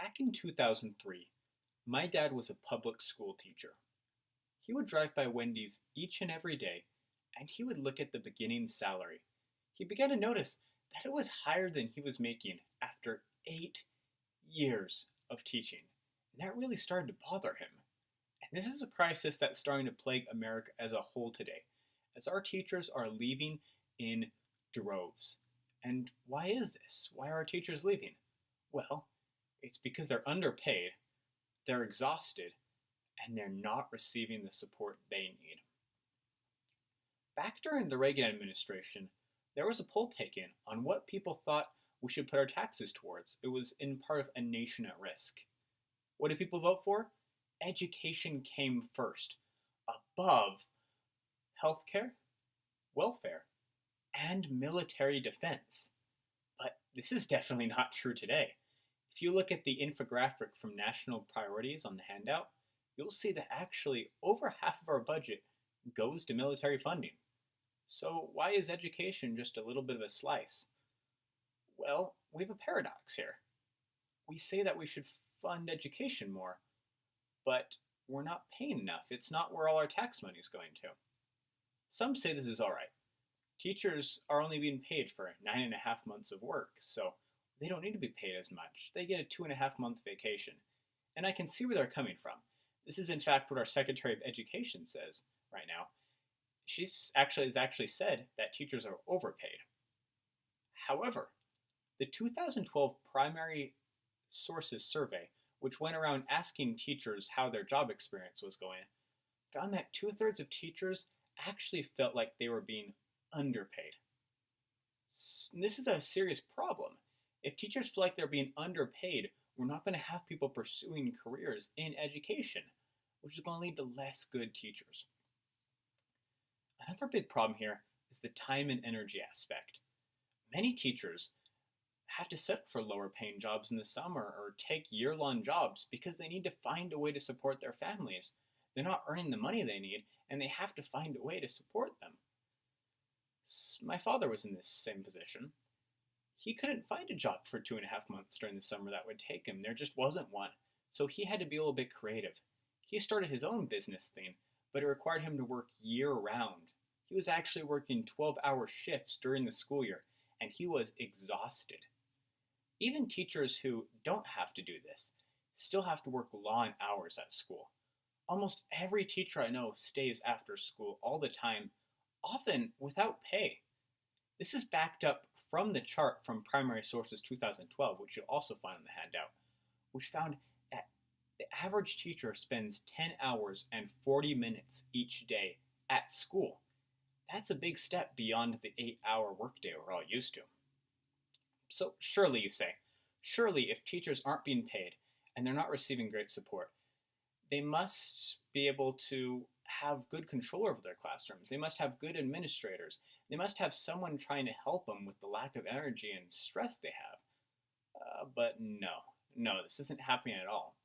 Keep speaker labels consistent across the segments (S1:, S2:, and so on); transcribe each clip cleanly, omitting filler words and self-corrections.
S1: Back in 2003, my dad was a public school teacher. He would drive by Wendy's each and every day, and he would look at the beginning salary. He began to notice that it was higher than he was making after 8 years of teaching, and that really started to bother him. And this is a crisis that's starting to plague America as a whole today, as our teachers are leaving in droves. And why is this? Why are our teachers leaving? Well, it's because they're underpaid, they're exhausted, and they're not receiving the support they need. Back during the Reagan administration, there was a poll taken on what people thought we should put our taxes towards. It was in part of a nation at risk. What did people vote for? Education came first, above healthcare, welfare, and military defense. But this is definitely not true today. If you look at the infographic from National Priorities on the handout, you'll see that actually over half of our budget goes to military funding. So why is education just a little bit of a slice? Well, we have a paradox here. We say that we should fund education more, but we're not paying enough. It's not where all our tax money is going to. Some say this is all right. Teachers are only being paid for 9.5 months of work, so they don't need to be paid as much. They get a 2.5 month vacation. And I can see where they're coming from. This is in fact what our Secretary of Education says right now. She's actually said that teachers are overpaid. However, the 2012 Primary Sources Survey, which went around asking teachers how their job experience was going, found that 2/3 of teachers actually felt like they were being underpaid. This is a serious problem. If teachers feel like they're being underpaid, we're not going to have people pursuing careers in education, which is going to lead to less good teachers. Another big problem here is the time and energy aspect. Many teachers have to settle for lower paying jobs in the summer or take year-long jobs because they need to find a way to support their families. They're not earning the money they need, and they have to find a way to support them. My father was in this same position. He couldn't find a job for 2.5 months during the summer that would take him. There just wasn't one. So he had to be a little bit creative. He started his own business thing, but it required him to work year-round. He was actually working 12-hour shifts during the school year, and he was exhausted. Even teachers who don't have to do this still have to work long hours at school. Almost every teacher I know stays after school all the time, often without pay. This is backed up from the chart from Primary Sources 2012, which you'll also find in the handout, which found that the average teacher spends 10 hours and 40 minutes each day at school. That's a big step beyond the 8-hour workday we're all used to. So surely, you say, surely if teachers aren't being paid and they're not receiving great support, they must be able to have good control over their classrooms. They must have good administrators. They must have someone trying to help them with the lack of energy and stress they have. But no, this isn't happening at all.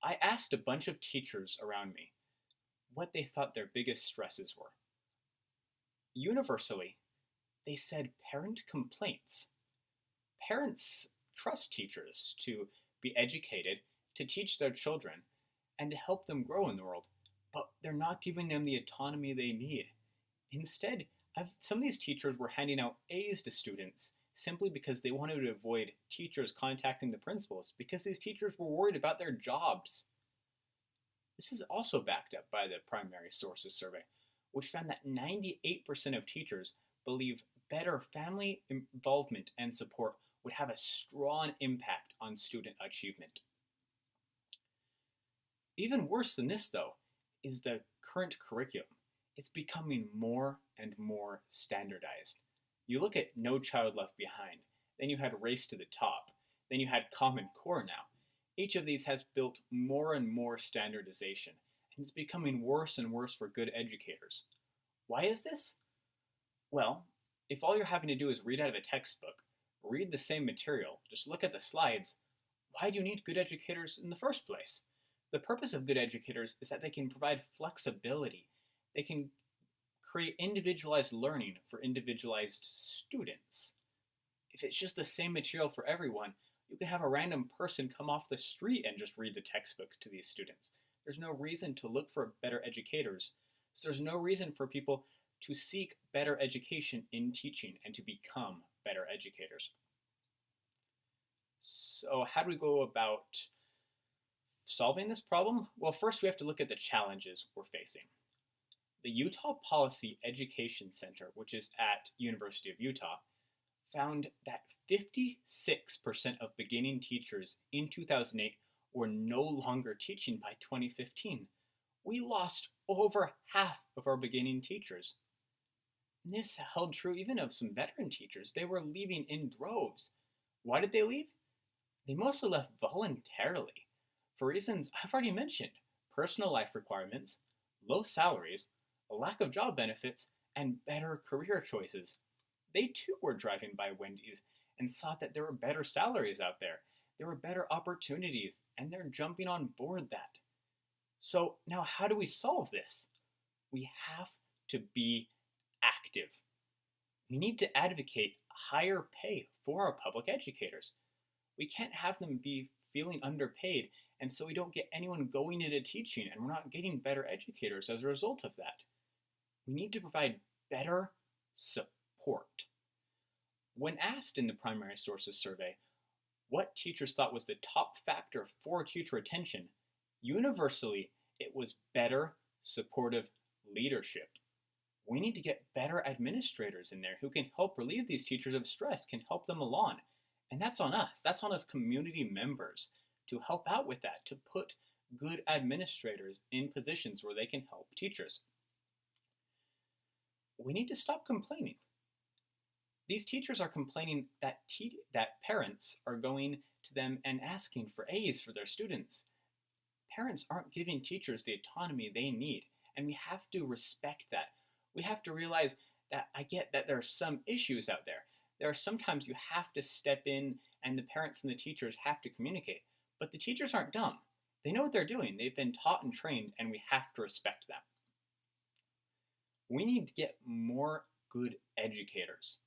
S1: I asked a bunch of teachers around me what they thought their biggest stresses were. Universally, they said parent complaints. Parents trust teachers to be educated, to teach their children, and to help them grow in the world, but they're not giving them the autonomy they need. Instead, some of these teachers were handing out A's to students simply because they wanted to avoid teachers contacting the principals because these teachers were worried about their jobs. This is also backed up by the Primary Sources Survey, which found that 98% of teachers believe better family involvement and support would have a strong impact on student achievement. Even worse than this, though, is the current curriculum. It's becoming more and more standardized. You look at No Child Left Behind, then you had Race to the Top, then you had Common Core now. Each of these has built more and more standardization, and it's becoming worse and worse for good educators. Why is this? Well, if all you're having to do is read out of a textbook, read the same material, just look at the slides, why do you need good educators in the first place? The purpose of good educators is that they can provide flexibility. They can create individualized learning for individualized students. If it's just the same material for everyone, You can have a random person come off the street and just read the textbooks to these students. There's no reason to look for better educators. So there's no reason for people to seek better education in teaching and to become better educators. So how do we go about solving this problem? Well, first we have to look at the challenges we're facing. The Utah Policy Education Center, which is at University of Utah, found that 56% of beginning teachers in 2008 were no longer teaching by 2015. We lost over half of our beginning teachers. And this held true even of some veteran teachers. They were leaving in droves. Why did they leave? They mostly left voluntarily, for reasons I've already mentioned: personal life requirements, low salaries, a lack of job benefits, and better career choices. They too were driving by Wendy's and saw that there were better salaries out there, there were better opportunities, and they're jumping on board that. So now how do we solve this? We have to be active. We need to advocate higher pay for our public educators. We can't have them be feeling underpaid, and so we don't get anyone going into teaching, and we're not getting better educators as a result of that. We need to provide better support. When asked in the Primary Sources Survey what teachers thought was the top factor for teacher retention, universally it was better supportive leadership. We need to get better administrators in there who can help relieve these teachers of stress, can help them along. And that's on us. That's on us community members to help out with that, to put good administrators in positions where they can help teachers. We need to stop complaining. These teachers are complaining that parents are going to them and asking for A's for their students. Parents aren't giving teachers the autonomy they need, and we have to respect that. We have to realize that I get that there are some issues out there. There are sometimes you have to step in and the parents and the teachers have to communicate. But the teachers aren't dumb. They know what they're doing. They've been taught and trained, and we have to respect them. We need to get more good educators.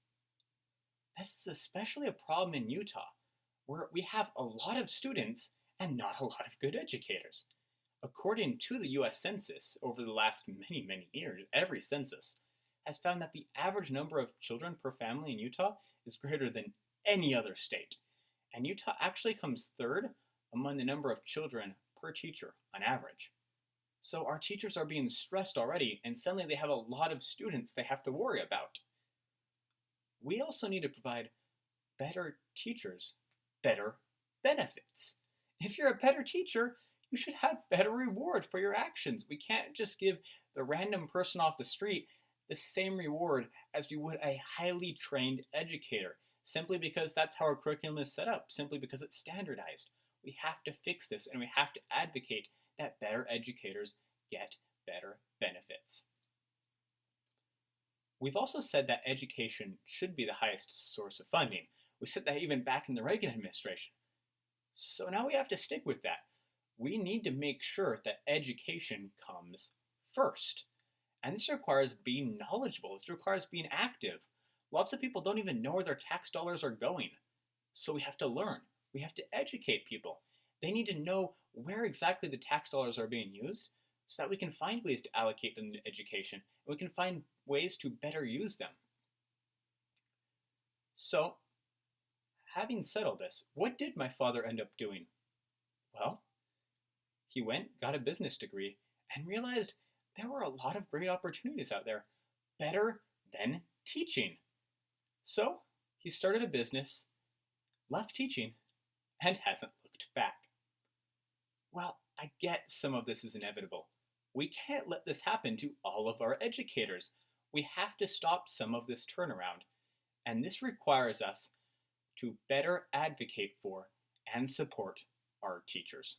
S1: This is especially a problem in Utah, where we have a lot of students and not a lot of good educators. According to the US Census, over the last many years, every census has found that the average number of children per family in Utah is greater than any other state. And Utah actually comes third among the number of children per teacher on average. So our teachers are being stressed already, and suddenly they have a lot of students they have to worry about. We also need to provide better teachers, better benefits. If you're a better teacher, you should have better reward for your actions. We can't just give the random person off the street the same reward as we would a highly trained educator, simply because that's how our curriculum is set up, simply because it's standardized. We have to fix this, and we have to advocate that better educators get better benefits. We've also said that education should be the highest source of funding. We said that even back in the Reagan administration. So now we have to stick with that. We need to make sure that education comes first. And this requires being knowledgeable. This requires being active. Lots of people don't even know where their tax dollars are going. So we have to learn. We have to educate people. They need to know where exactly the tax dollars are being used so that we can find ways to allocate them to education, and we can find ways to better use them. So, having said all this, what did my father end up doing? Well, he went, got a business degree, and realized there were a lot of great opportunities out there, better than teaching. So, he started a business, left teaching, and hasn't looked back. Well, I get some of this is inevitable. We can't let this happen to all of our educators. We have to stop some of this turnaround, and this requires us to better advocate for and support our teachers.